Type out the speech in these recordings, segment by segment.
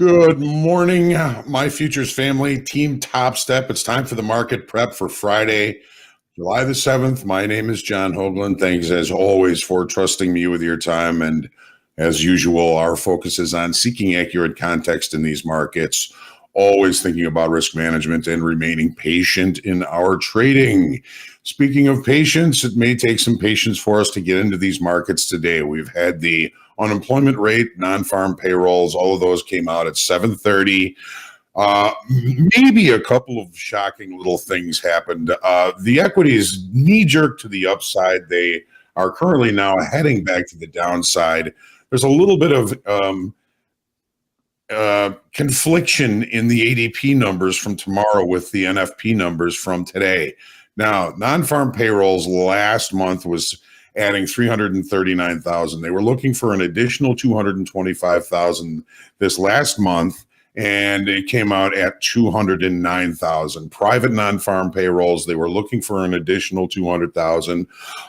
Good morning, my futures family, Team Top Step. It's time for the market prep for Friday, July the 7th. My name is John Hoagland. Thanks, as always, for trusting me with your time. And as usual, our focus is on seeking accurate context in these markets, always thinking about risk management and remaining patient in our trading. Speaking of patience, it may take some patience for us to get into these markets today. We've had the unemployment rate, non-farm payrolls, all of those came out at 7:30. Maybe a couple of shocking little things happened. The equities knee-jerk to the upside. They are currently now heading back to the downside. There's a little bit of confliction in the ADP numbers from tomorrow with the NFP numbers from today. Now, non-farm payrolls last month was adding 339,000. They were looking for an additional 225,000 this last month, and it came out at 209,000. Private non-farm payrolls, they were looking for an additional 200,000,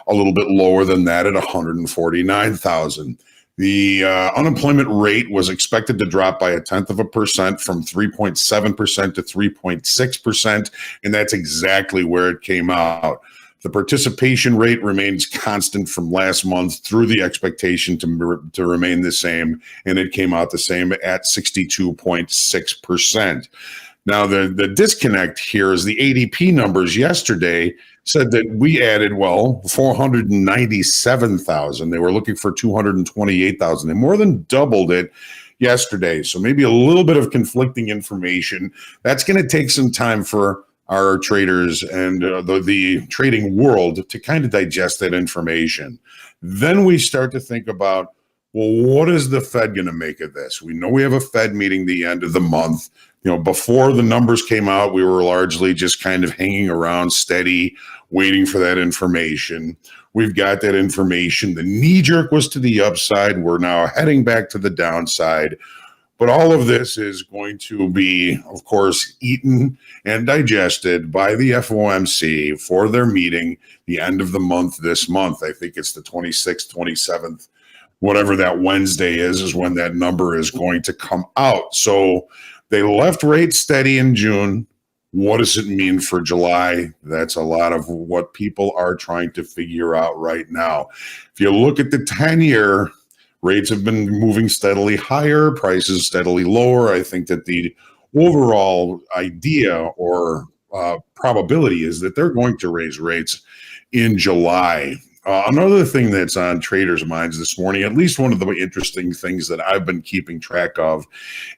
a little bit lower than that at 149,000. The unemployment rate was expected to drop by 0.1% from 3.7% to 3.6%, and that's exactly where it came out. The participation rate remains constant from last month through the expectation to remain the same, and it came out the same at 62.6%. Now, the disconnect here is the ADP numbers yesterday said that we added, 497,000. They were looking for 228,000. They more than doubled it yesterday. So maybe a little bit of conflicting information. That's going to take some time for our traders and the trading world to kind of digest that information. Then we start to think about, what is the Fed going to make of this? We know we have a Fed meeting the end of the month. Before the numbers came out, we were largely just kind of hanging around steady, waiting for that information. We've got that information. The knee jerk was to the upside. We're now heading back to the downside. But all of this is going to be, of course, eaten and digested by the FOMC for their meeting the end of the month this month. I think it's the 26th, 27th, whatever that Wednesday is when that number is going to come out. So they left rates steady in June. What does it mean for July? That's a lot of what people are trying to figure out right now. If you look at the 10-year, rates have been moving steadily higher, prices steadily lower. I think that the overall idea or probability is that they're going to raise rates in July. Another thing that's on traders' minds this morning, at least one of the interesting things that I've been keeping track of,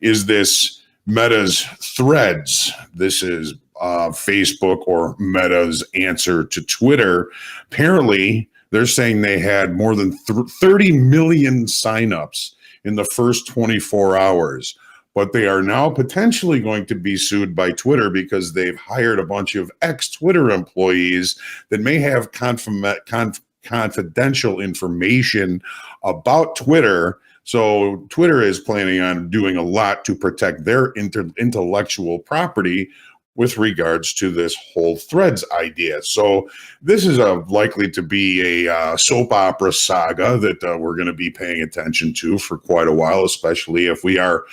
is this Meta's Threads. This is Facebook or Meta's answer to Twitter. Apparently, they're saying they had more than 30 million signups in the first 24 hours. But they are now potentially going to be sued by Twitter because they've hired a bunch of ex-Twitter employees that may have confidential information about Twitter. So Twitter is planning on doing a lot to protect their intellectual property with regards to this whole Threads idea. So this is likely to be a soap opera saga that we're going to be paying attention to for quite a while, especially if we are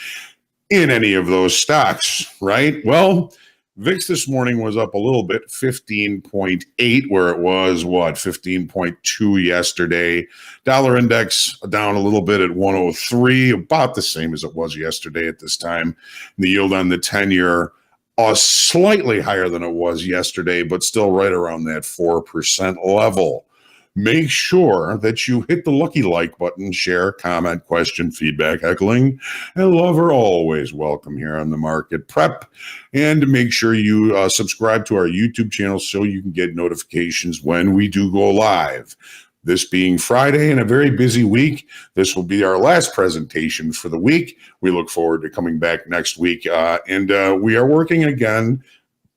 in any of those stocks, right? Well, VIX this morning was up a little bit, 15.8, where it was, 15.2 yesterday. Dollar index down a little bit at 103, about the same as it was yesterday at this time. The yield on the 10-year slightly higher than it was yesterday, but still right around that 4% level. Make sure that you hit the lucky like button, share, comment, question, feedback, heckling, and love are always welcome here on the Market Prep. And make sure you subscribe to our YouTube channel so you can get notifications when we do go live. This being Friday and a very busy week, this will be our last presentation for the week. We look forward to coming back next week. And we are working again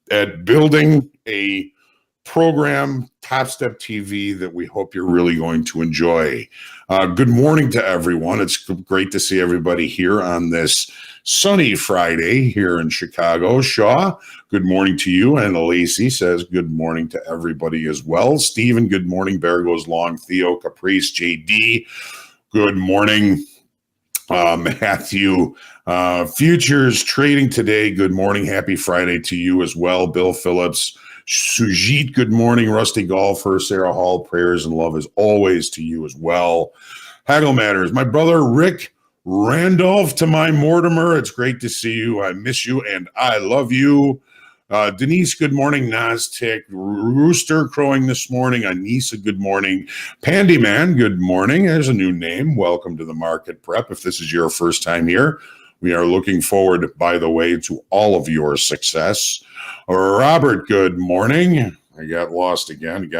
at building a program, Top Step TV, that we hope you're really going to enjoy. Good morning to everyone. It's great to see everybody here on this sunny Friday here in Chicago. Shaw, good morning to you. And Lacey says good morning to everybody as well. Stephen, good morning. Bear goes long. Theo, Caprice, JD, good morning. Matthew, futures trading today. Good morning. Happy Friday to you as well. Bill Phillips, Sujit, good morning. Rusty Golfer, Sarah Hall, prayers and love as always to you as well. Haggle Matters, my brother Rick Randolph to my Mortimer. It's great to see you. I miss you and I love you. Denise, good morning. NASDAQ, Rooster crowing this morning. Anissa, good morning. Pandy Man, good morning. There's a new name. Welcome to the Market Prep. If this is your first time here, we are looking forward, by the way, to all of your success. Robert, good morning. I got lost again.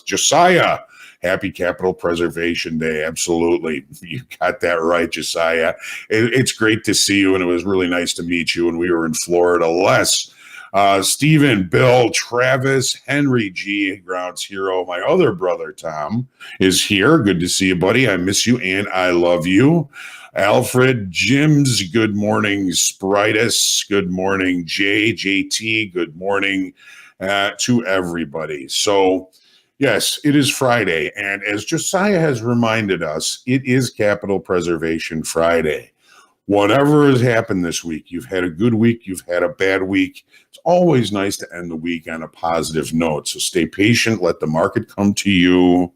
Josiah, happy Capital Preservation Day. Absolutely. You got that right, Josiah. It's great to see you, and it was really nice to meet you when we were in Florida. Stephen, Bill, Travis, Henry G, Grounds Hero, my other brother Tom is here. Good to see you, buddy. I miss you and I love you. Alfred, Jim's, good morning. Spritus, good morning. JT, good morning to everybody. So, yes, it is Friday. And as Josiah has reminded us, it is Capital Preservation Friday. Whatever has happened this week, you've had a good week, you've had a bad week. It's always nice to end the week on a positive note. So stay patient, let the market come to you,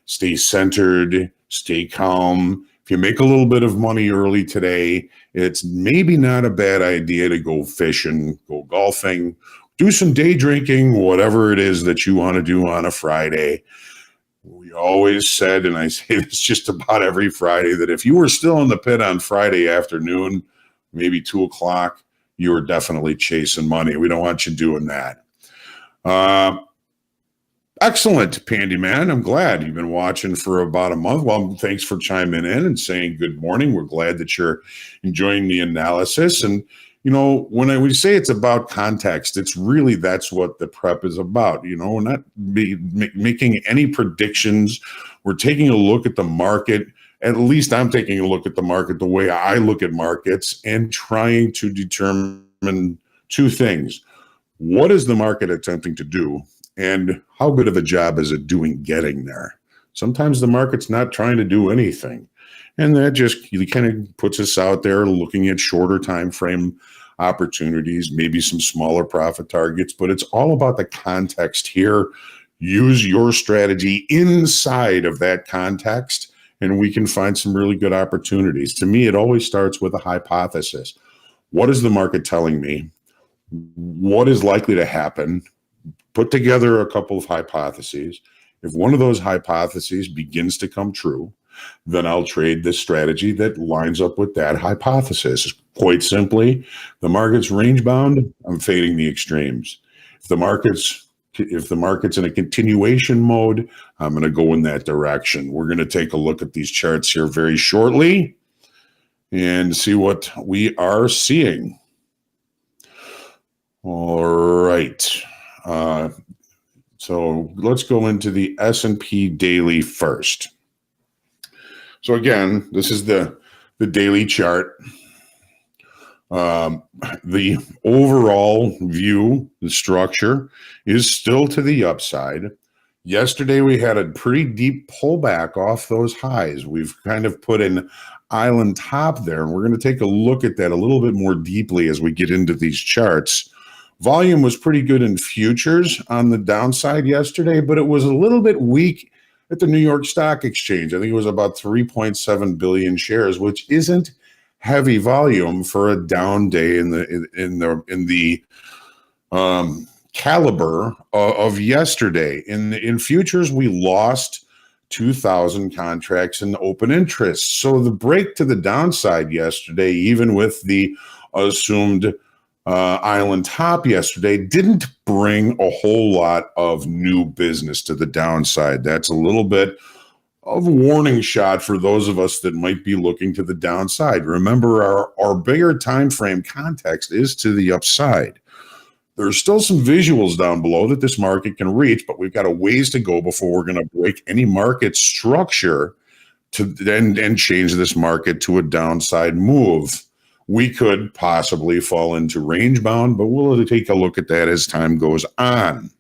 stay centered, stay calm. If you make a little bit of money early today, it's maybe not a bad idea to go fishing, go golfing, do some day drinking, whatever it is that you want to do on a Friday. We always said, and I say this just about every Friday, that if you were still in the pit on Friday afternoon, maybe 2 o'clock, you were definitely chasing money. We don't want you doing that. Excellent, Pandy Man. I'm glad you've been watching for about a month. Well, thanks for chiming in and saying good morning. We're glad that you're enjoying the analysis. And you know, when we say it's about context, it's really that's what the prep is about. You know, we're not making any predictions. We're taking a look at the market. At least I'm taking a look at the market the way I look at markets and trying to determine two things. What is the market attempting to do? And how good of a job is it doing getting there? Sometimes the market's not trying to do anything. And that just kind of puts us out there looking at shorter time frame opportunities, maybe some smaller profit targets, but it's all about the context here. Use your strategy inside of that context, and we can find some really good opportunities. To me, it always starts with a hypothesis. What is the market telling me? What is likely to happen? Put together a couple of hypotheses. If one of those hypotheses begins to come true, then I'll trade the strategy that lines up with that hypothesis. Quite simply, the market's range bound, I'm fading the extremes. If the market's in a continuation mode, I'm going to go in that direction. We're going to take a look at these charts here very shortly and see what we are seeing. All right. So let's go into the S&P daily first. So again, this is the daily chart. The overall view, the structure is still to the upside. Yesterday, we had a pretty deep pullback off those highs. We've kind of put an island top there, and we're going to take a look at that a little bit more deeply as we get into these charts. Volume was pretty good in futures on the downside yesterday, but it was a little bit weak at the New York Stock Exchange. I think it was about 3.7 billion shares, which isn't heavy volume for a down day in the caliber of yesterday. In futures, we lost 2,000 contracts in open interest. So the break to the downside yesterday, even with the assumed island top yesterday, didn't bring a whole lot of new business to the downside. That's a little bit of a warning shot for those of us that might be looking to the downside. Remember, our bigger time frame context is to the upside. There's still some visuals down below that this market can reach, but we've got a ways to go before we're going to break any market structure to then change this market to a downside move. We could possibly fall into range bound, but we'll take a look at that as time goes on.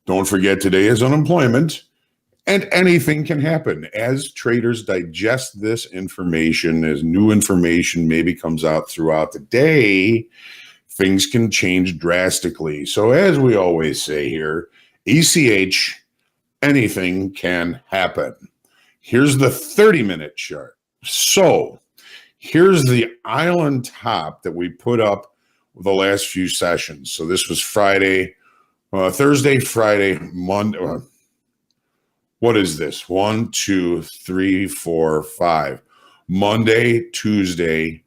Don't forget, today is unemployment. And anything can happen as traders digest this information, as new information maybe comes out throughout the day, things can change drastically. So as we always say here, ECH, anything can happen. Here's the 30-minute chart. So here's the island top that we put up the last few sessions. So this was Friday, Thursday, Friday, Monday. What is this? 1, 2, 3, 4, 5. Monday, Tuesday,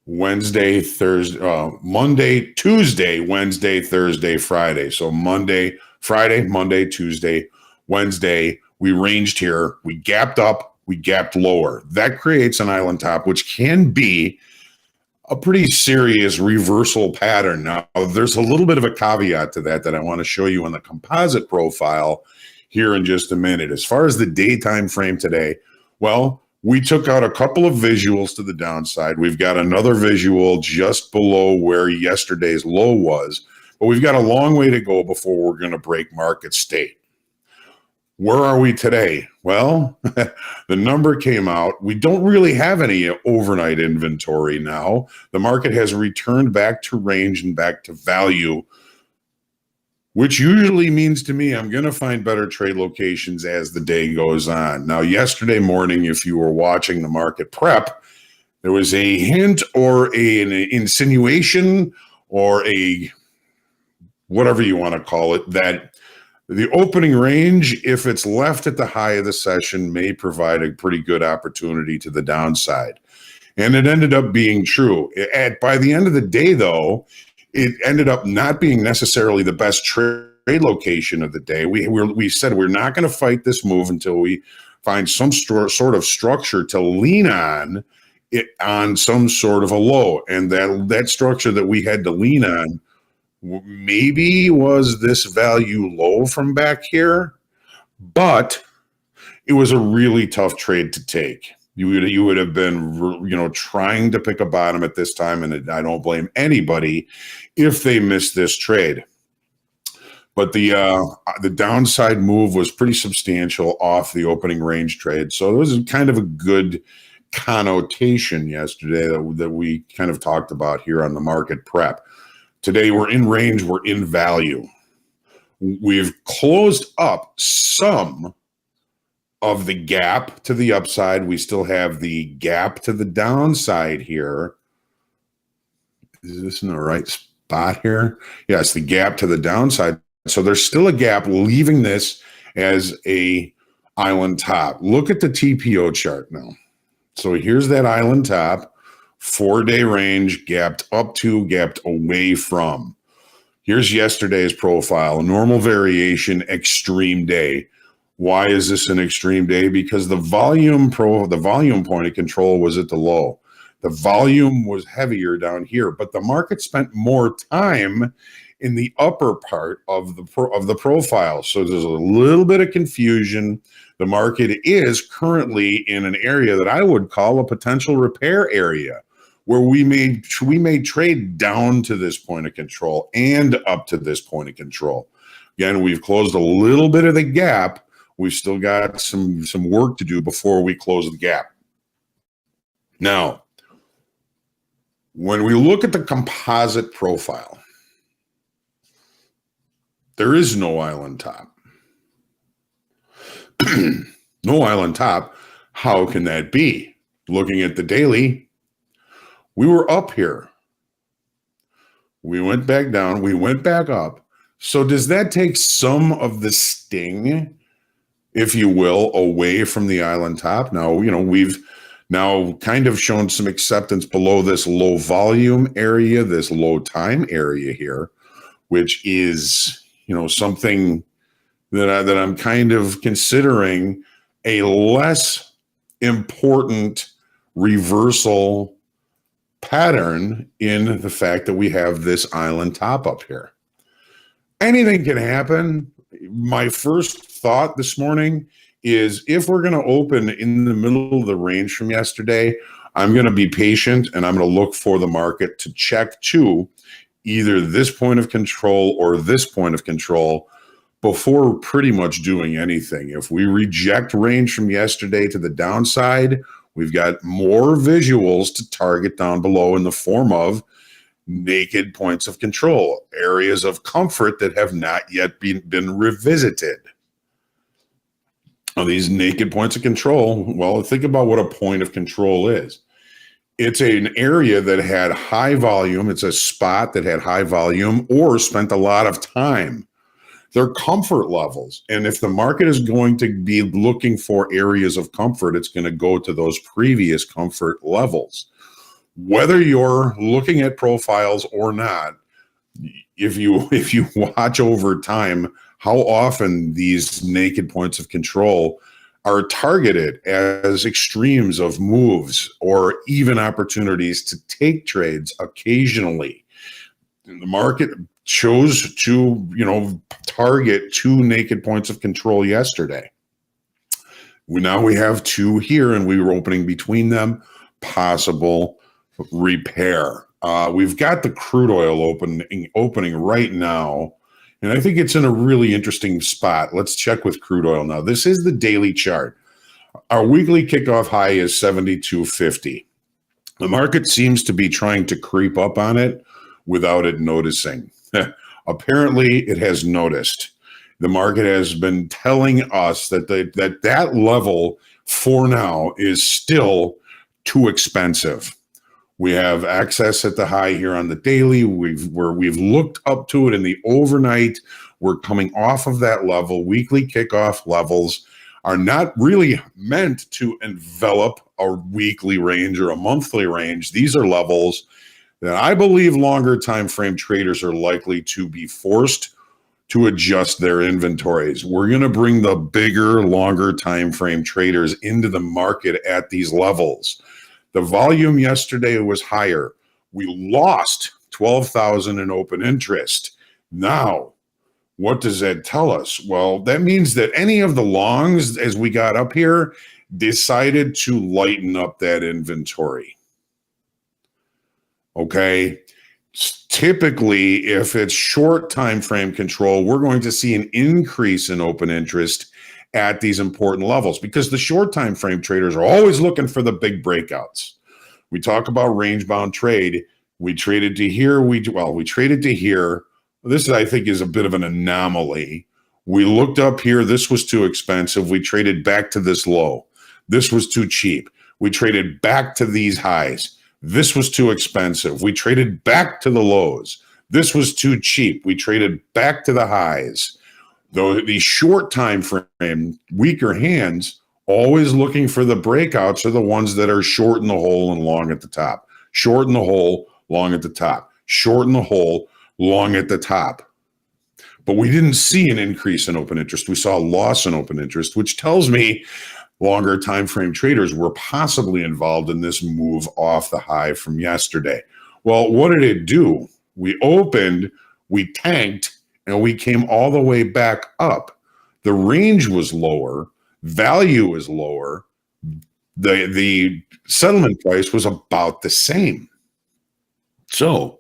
Wednesday, Thursday, Monday, Tuesday, Wednesday, Thursday, Friday. So Monday, Friday, Monday, Tuesday, Wednesday, we ranged here. We gapped up, we gapped lower. That creates an island top, which can be a pretty serious reversal pattern. Now, there's a little bit of a caveat to that I want to show you on the composite profile here in just a minute. As far as the daytime frame today, well, we took out a couple of visuals to the downside. We've got another visual just below where yesterday's low was, but we've got a long way to go before we're going to break market state. Where are we today? Well, the number came out. We don't really have any overnight inventory now. The market has returned back to range and back to value, which usually means to me I'm going to find better trade locations as the day goes on. Now, yesterday morning, if you were watching the market prep, there was a hint or an insinuation or a whatever you want to call it, that the opening range, if it's left at the high of the session, may provide a pretty good opportunity to the downside. And it ended up being true. By the end of the day, though, it ended up not being necessarily the best trade location of the day. We said we're not going to fight this move until we find some sort of structure to lean on it on some sort of a low. And that structure that we had to lean on maybe was this value low from back here, but it was a really tough trade to take. You would have been, trying to pick a bottom at this time, and I don't blame anybody if they missed this trade. But the downside move was pretty substantial off the opening range trade, so it was kind of a good connotation yesterday that we kind of talked about here on the market prep. Today we're in range, we're in value. We've closed up some of the gap to the upside. We still have the gap to the downside here. Is this in the right spot here? Yes, the gap to the downside. So there's still a gap, leaving this as a island top. Look at the TPO chart now. So here's that island top, 4-day range, gapped up to, gapped away from. Here's yesterday's profile, normal variation, extreme day. Why is this an extreme day? Because the volume point of control was at the low. The volume was heavier down here, but the market spent more time in the upper part of the profile. So there's a little bit of confusion. The market is currently in an area that I would call a potential repair area, where we may trade down to this point of control and up to this point of control. Again, we've closed a little bit of the gap. We've still got some work to do before we close the gap. Now, when we look at the composite profile, there is no island top. No island top. How can that be? Looking at the daily, we were up here. We went back down. We went back up. So does that take some of the sting, if you will, away from the island top? Now, we've now kind of shown some acceptance below this low volume area, this low time area here, which is, something that I'm kind of considering a less important reversal pattern in the fact that we have this island top up here. Anything can happen. My first thought this morning is, if we're going to open in the middle of the range from yesterday, I'm going to be patient and I'm going to look for the market to check to either this point of control or this point of control before pretty much doing anything. If we reject range from yesterday to the downside, we've got more visuals to target down below in the form of naked points of control, areas of comfort that have not yet been revisited. Now, these naked points of control, well, think about what a point of control is. It's an area that had high volume. It's a spot that had high volume or spent a lot of time. They're comfort levels. And if the market is going to be looking for areas of comfort, it's going to go to those previous comfort levels. Whether you're looking at profiles or not, if you watch over time how often these naked points of control are targeted as extremes of moves or even opportunities to take trades occasionally. The market chose to, target two naked points of control yesterday. Now we have two here, and we were opening between them. Possible repair. We've got the crude oil opening right now, and I think it's in a really interesting spot. Let's check with crude oil now. This is the daily chart. Our weekly kickoff high is 72.50. The market seems to be trying to creep up on it without it noticing. Apparently, it has noticed. The market has been telling us that that level for now is still too expensive. We have access at the high here on the daily. We've looked up to it in the overnight. We're coming off of that level. Weekly kickoff levels are not really meant to envelop a weekly range or a monthly range. These are levels that I believe longer time frame traders are likely to be forced to adjust their inventories. We're going to bring the bigger, longer time frame traders into the market at these levels. The volume yesterday was higher. We lost 12,000 in open interest. Now, what does that tell us? Well, that means that any of the longs, as we got up here, decided to lighten up that inventory. Okay. Typically, if it's short time frame control, we're going to see an increase in open interest at these important levels because the short time frame traders are always looking for the big breakouts. We talk about range bound trade. We traded to here. We traded to here. This, I think, is a bit of an anomaly. We looked up here. This was too expensive. We traded back to this low. This was too cheap. We traded back to these highs. This was too expensive. We traded back to the lows. This was too cheap. We traded back to the highs. Though the short time frame, weaker hands, always looking for the breakouts are the ones that are short in the hole and long at the top. Short in the hole, long at the top. Short in the hole, long at the top. But we didn't see an increase in open interest. We saw a loss in open interest, which tells me longer time frame traders were possibly involved in this move off the high from yesterday. Well, what did it do? We opened, we tanked, and we came all the way back up. The range was lower, value is lower, the settlement price was about the same. So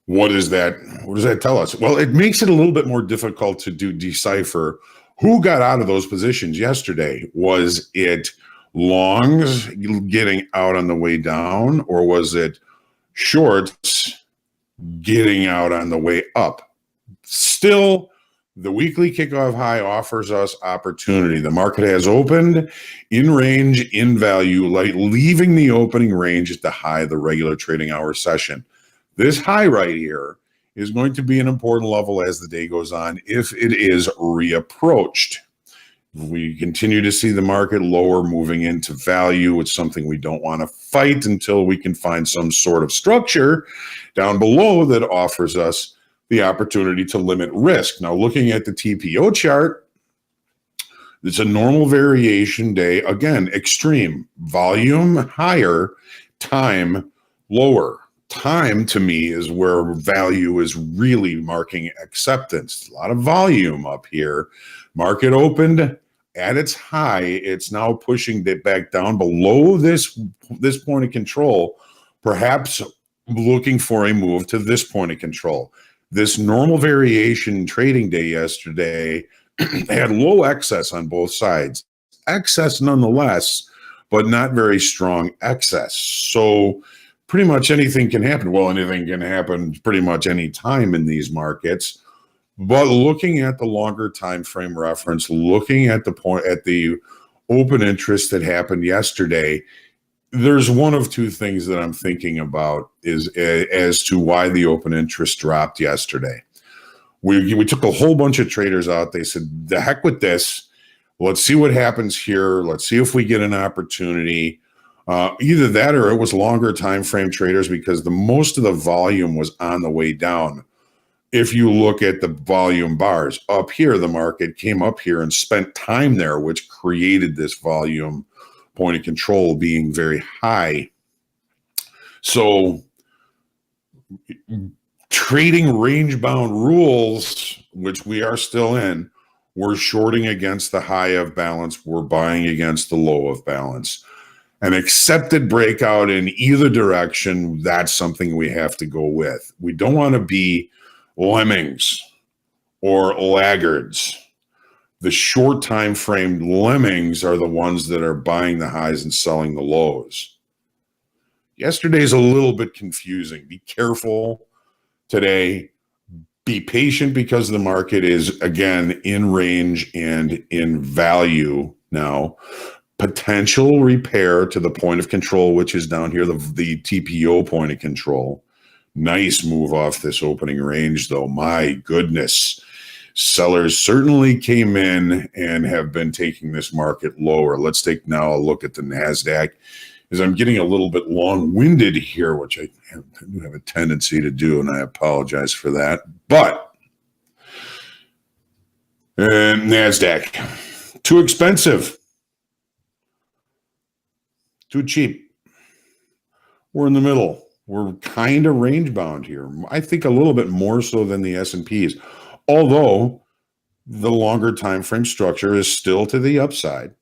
what does that tell us? Well, it makes it a little bit more difficult to decipher who got out of those positions yesterday. Was it longs getting out on the way down, or was it shorts getting out on the way up? Still, the weekly kickoff high offers us opportunity. The market has opened in range, in value, like leaving the opening range at the high of the regular trading hour session. This high right here is going to be an important level as the day goes on if it is reapproached. If we continue to see the market lower moving into value, it's something we don't want to fight until we can find some sort of structure down below that offers us the opportunity to limit risk. Now, looking at the TPO chart, it's a normal variation day. Again, extreme. Volume higher, time lower. Time, to me, is where value is really marking acceptance. A lot of volume up here. Market opened at its high. It's now pushing it back down below this point of control, perhaps looking for a move to this point of control. This normal variation trading day yesterday had low excess on both sides. Excess nonetheless, but not very strong excess. So pretty much anything can happen. Well, anything can happen pretty much any time in these markets. But looking at the longer time frame reference, looking at the open interest that happened yesterday, there's one of two things that I'm thinking about is as to why the open interest dropped yesterday. We took a whole bunch of traders out. They said, the heck with this. Let's see what happens here. Let's see if we get an opportunity. Either that or it was longer time frame traders because most of the volume was on the way down. If you look at the volume bars up here, the market came up here and spent time there, which created this volume point of control being very high. So trading range-bound rules, which we are still in, we're shorting against the high of balance. We're buying against the low of balance. An accepted breakout in either direction, that's something we have to go with. We don't want to be lemmings or laggards. The short time frame lemmings are the ones that are buying the highs and selling the lows. Yesterday's a little bit confusing. Be careful today. Be patient because the market is, again, in range and in value now. Potential repair to the point of control, which is down here, the TPO point of control. Nice move off this opening range, though. My goodness. Sellers certainly came in and have been taking this market lower. Let's take now a look at the NASDAQ. As I'm getting a little bit long-winded here, which I do have a tendency to do, and I apologize for that. But NASDAQ, too expensive, too cheap. We're in the middle. We're kind of range bound here. I think a little bit more so than the S&Ps, although the longer time frame structure is still to the upside.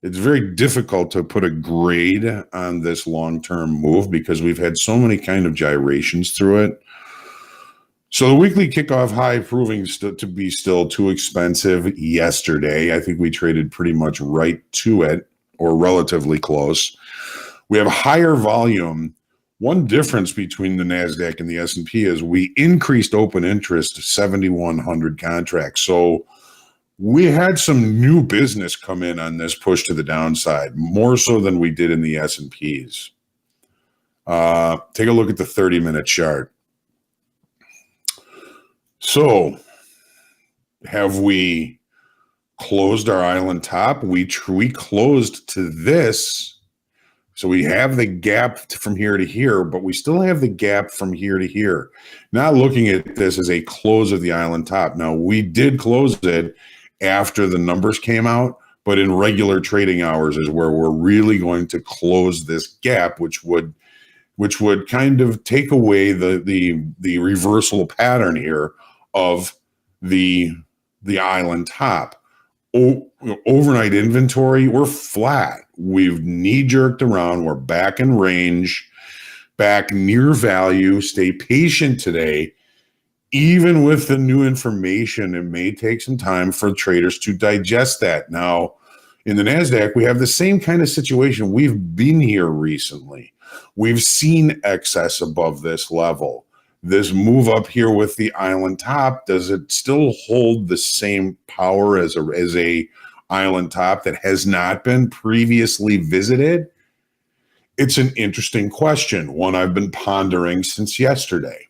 It's very difficult to put a grade on this long-term move because we've had so many kind of gyrations through it. So the weekly kickoff high proving to be still too expensive yesterday. I think we traded pretty much right to it or relatively close. We have higher volume. One difference between the NASDAQ and the S&P is we increased open interest to 7,100 contracts. So we had some new business come in on this push to the downside, more so than we did in the S&Ps. Take a look at the 30-minute chart. So have we closed our island top? We closed to this. So we have the gap from here to here, but we still have the gap from here to here. Not looking at this as a close of the island top. Now, we did close it after the numbers came out, but in regular trading hours is where we're really going to close this gap, which would kind of take away the reversal pattern here of the island top. Overnight inventory, we're flat. We've knee-jerked around. We're back in range, back near value. Stay patient today. Even with the new information, it may take some time for traders to digest that. Now, in the NASDAQ, we have the same kind of situation. We've been here recently. We've seen excess above this level. This move up here with the island top, does it still hold the same power as a island top that has not been previously visited? It's an interesting question, one I've been pondering since yesterday.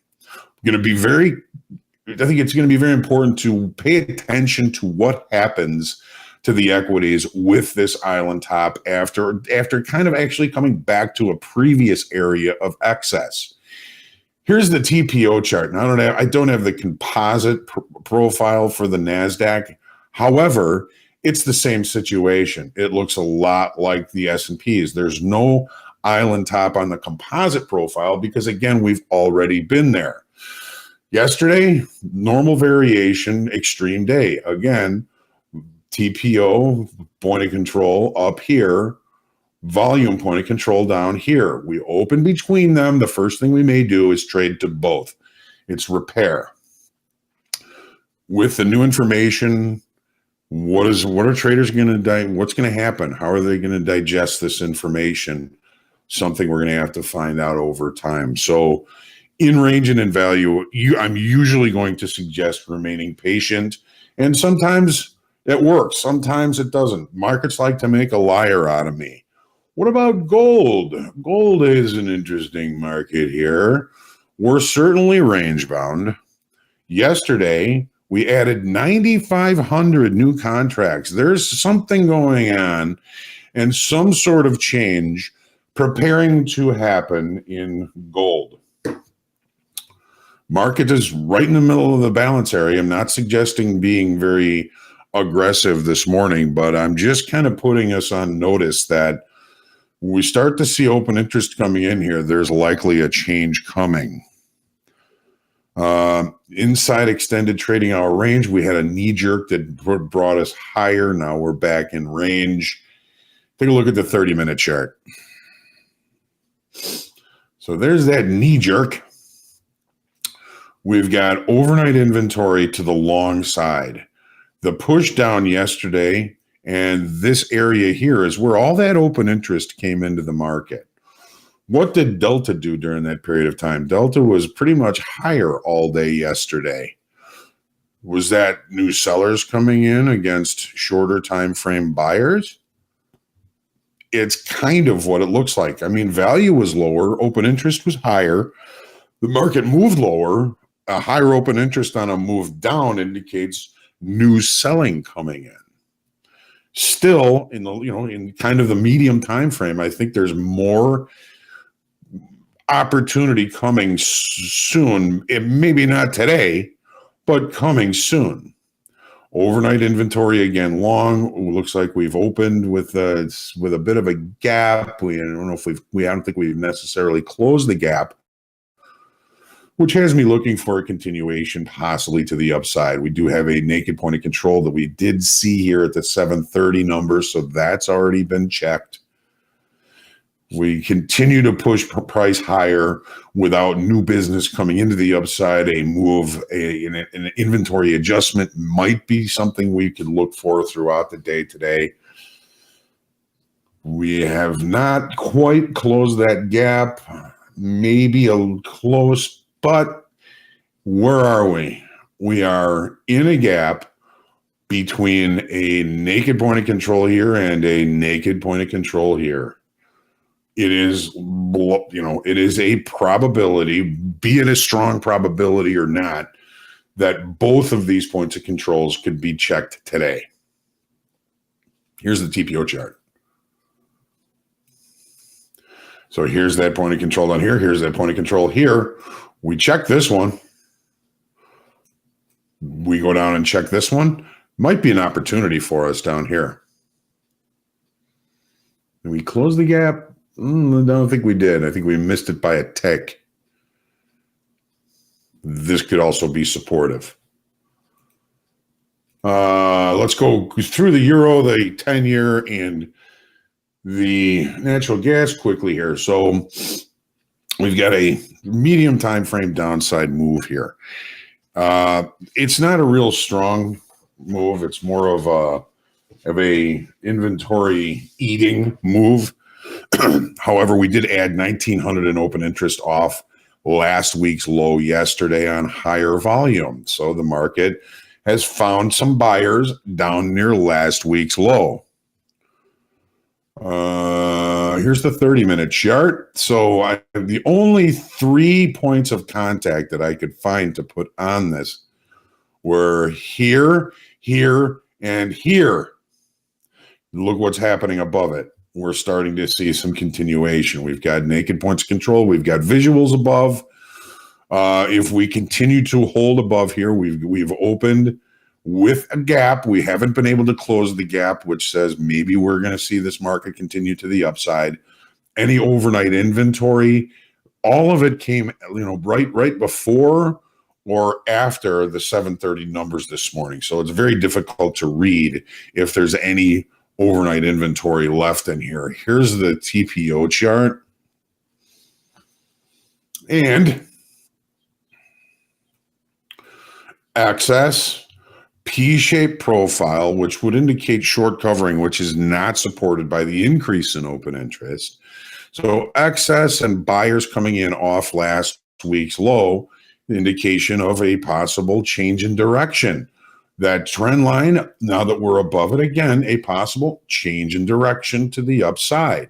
I think it's going to be very important to pay attention to what happens to the equities with this island top after kind of actually coming back to a previous area of excess. Here's the TPO chart. And I don't have the composite profile for the NASDAQ. However, it's the same situation. It looks a lot like the S&Ps. There's no island top on the composite profile because, again, we've already been there. Yesterday, normal variation, extreme day. Again, TPO, point of control up here. Volume point of control down here. We open between them. The first thing we may do is trade to both. It's repair. with the new information, what are traders going to what's going to happen? How are they going to digest this information? Something we're going to have to find out over time. So in range and in value, I'm usually going to suggest remaining patient, and sometimes it works, sometimes it doesn't. Markets like to make a liar out of me. What about gold? Gold is an interesting market here. We're certainly range bound. Yesterday, we added 9,500 new contracts. There's something going on and some sort of change preparing to happen in gold. Market is right in the middle of the balance area. I'm not suggesting being very aggressive this morning, but I'm just kind of putting us on notice that we start to see open interest coming in here. There's likely a change coming. Inside extended trading hour range, we had a knee jerk that brought us higher. Now we're back in range. Take a look at the 30-minute chart. So there's that knee jerk. We've got overnight inventory to the long side. The push down yesterday and this area here is where all that open interest came into the market. What did Delta do during that period of time? Delta was pretty much higher all day yesterday. Was that new sellers coming in against shorter time frame buyers? It's kind of what it looks like. I mean, value was lower, open interest was higher. The market moved lower. A higher open interest on a move down indicates new selling coming in. Still, in kind of the medium time frame, I think there's more opportunity coming soon. It maybe not today, but coming soon. Overnight inventory again long. It looks like we've opened with a bit of a gap. I don't think we've necessarily closed the gap, which has me looking for a continuation possibly to the upside. We do have a naked point of control that we did see here at the 730 number, so that's already been checked. We continue to push price higher without new business coming into the upside. An inventory adjustment might be something we could look for throughout the day today. We have not quite closed that gap, maybe a close, but where are we? We are in a gap between a naked point of control here and a naked point of control here. It is a probability, be it a strong probability or not, that both of these points of controls could be checked today. Here's the TPO chart. So here's that point of control down here. Here's that point of control here. We check this one. We go down and check this one. Might be an opportunity for us down here. Did we close the gap? I don't think we did. I think we missed it by a tick. This could also be supportive. Let's go through the euro, the 10-year, and the natural gas quickly here. So we've got a medium time frame downside move here. It's not a real strong move. It's more of a inventory eating move. However, we did add 1,900 in open interest off last week's low yesterday on higher volume. So the market has found some buyers down near last week's low. Here's the 30-minute chart. So the only 3 points of contact that I could find to put on this were here, here, and here. Look what's happening above it. We're starting to see some continuation. We've got naked points of control. We've got visuals above. If we continue to hold above here, we've opened with a gap. We haven't been able to close the gap, which says maybe we're going to see this market continue to the upside. Any overnight inventory, all of it came, right before or after the 730 numbers this morning. So it's very difficult to read if there's any overnight inventory left in here. Here's the TPO chart. And access. P-shaped profile, which would indicate short covering, which is not supported by the increase in open interest. So excess and buyers coming in off last week's low, indication of a possible change in direction. That trend line, now that we're above it again, a possible change in direction to the upside.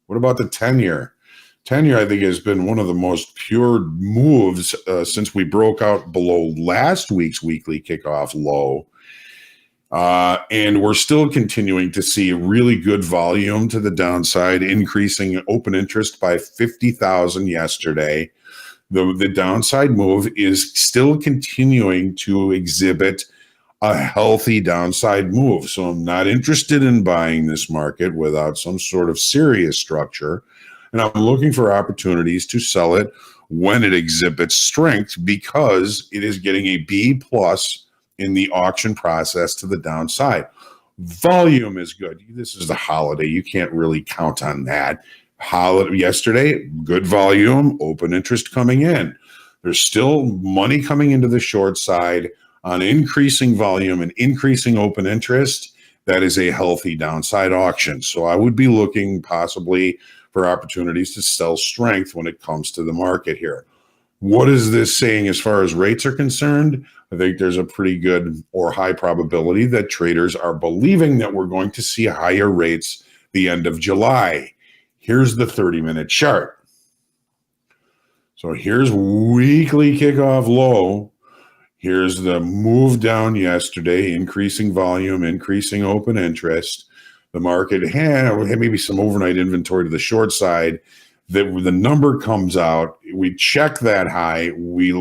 What about the 10-year? 10-year, I think, has been one of the most pure moves since we broke out below last week's weekly kickoff low. And we're still continuing to see really good volume to the downside, increasing open interest by 50,000 yesterday. The downside move is still continuing to exhibit a healthy downside move. So I'm not interested in buying this market without some sort of serious structure. And I'm looking for opportunities to sell it when it exhibits strength because it is getting a B plus in the auction process to the downside. Volume is good. This is the holiday. You can't really count on that. Yesterday, good volume, open interest coming in. There's still money coming into the short side on increasing volume and increasing open interest. That is a healthy downside auction. So I would be looking possibly for opportunities to sell strength when it comes to the market here. What is this saying as far as rates are concerned? I think there's a pretty good or high probability that traders are believing that we're going to see higher rates the end of July. Here's the 30-minute chart. So here's weekly kickoff low. Here's the move down yesterday, increasing volume, increasing open interest. The market had maybe some overnight inventory to the short side. The number comes out. We check that high. We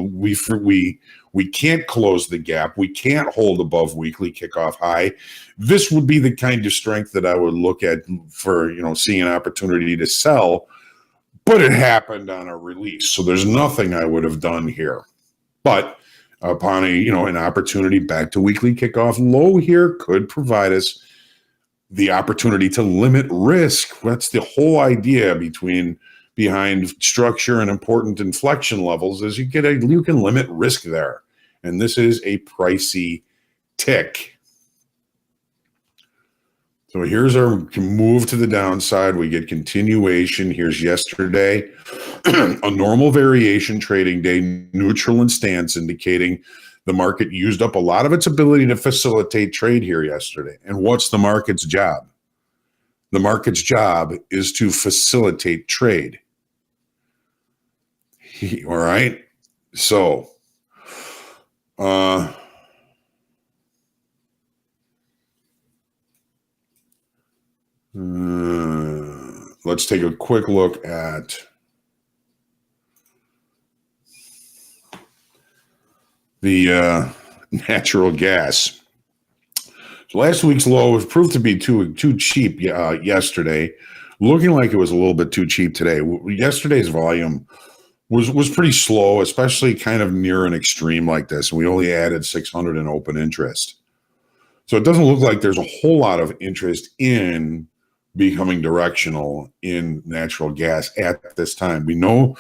can't close the gap. We can't hold above weekly kickoff high. This would be the kind of strength that I would look at for seeing an opportunity to sell. But it happened on a release, so there's nothing I would have done here. But upon an opportunity back to weekly kickoff low here could provide us the opportunity to limit risk. That's the whole idea behind structure and important inflection levels is you can limit risk there. And this is a pricey tick. So here's our move to the downside. We get continuation. Here's yesterday, a normal variation trading day, neutral in stance, indicating the market used up a lot of its ability to facilitate trade here yesterday. And what's the market's job? The market's job is to facilitate trade. All right. So, let's take a quick look at the natural gas. So last week's low was proved to be too cheap yesterday, looking like it was a little bit too cheap today. Yesterday's volume was pretty slow, especially kind of near an extreme like this. And we only added 600 in open interest. So it doesn't look like there's a whole lot of interest in becoming directional in natural gas at this time. We know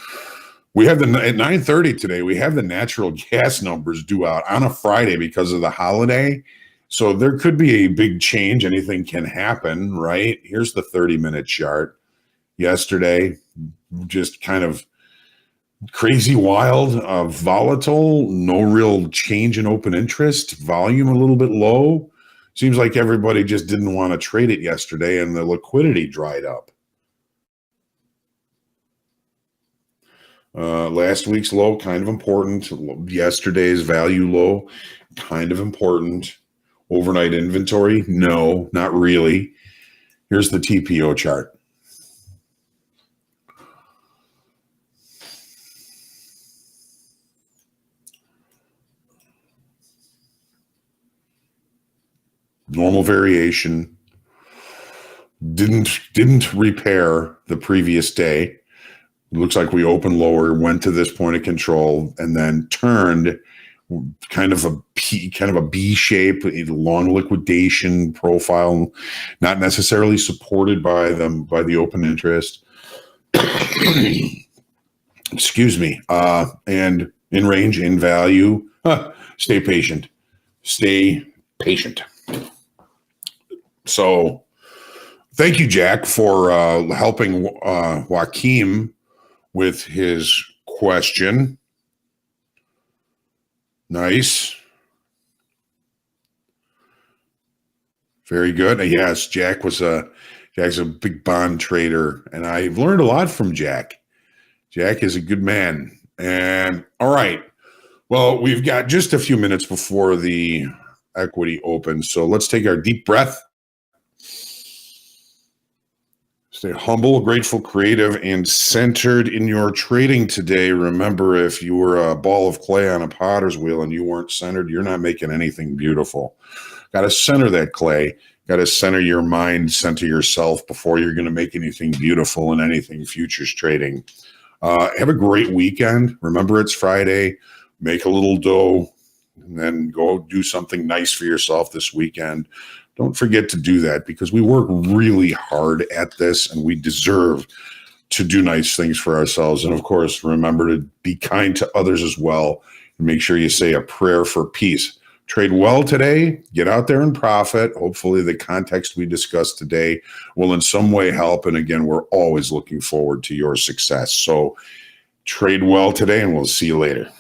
we have at 9:30 today, we have the natural gas numbers due out on a Friday because of the holiday. So there could be a big change. Anything can happen, right? Here's the 30-minute chart. Yesterday, just kind of crazy, wild, volatile, no real change in open interest, volume a little bit low. Seems like everybody just didn't want to trade it yesterday and the liquidity dried up. Last week's low, kind of important. Yesterday's value low, kind of important. Overnight inventory, no, not really. Here's the TPO chart. Normal variation, didn't repair the previous day. It looks like we opened lower, went to this point of control, and then turned kind of a B shape, a long liquidation profile, not necessarily supported by the open interest. Excuse me. And in range, in value. Stay patient. stay patient. So thank you, Jack, for helping Joaquim with his question. Nice. Very good. Yes, Jack's a big bond trader, and I've learned a lot from Jack. Jack is a good man. And all right. Well, we've got just a few minutes before the equity opens. So let's take our deep breath. Stay humble, grateful, creative, and centered in your trading today. Remember, if you were a ball of clay on a potter's wheel and you weren't centered, you're not making anything beautiful. Got to center that clay. Got to center your mind, center yourself before you're going to make anything beautiful in anything futures trading. Have a great weekend. Remember, it's Friday. Make a little dough and then go do something nice for yourself this weekend. Don't forget to do that because we work really hard at this and we deserve to do nice things for ourselves. And of course, remember to be kind to others as well. And make sure you say a prayer for peace. Trade well today. Get out there and profit. Hopefully the context we discussed today will in some way help. And again, we're always looking forward to your success. So trade well today and we'll see you later.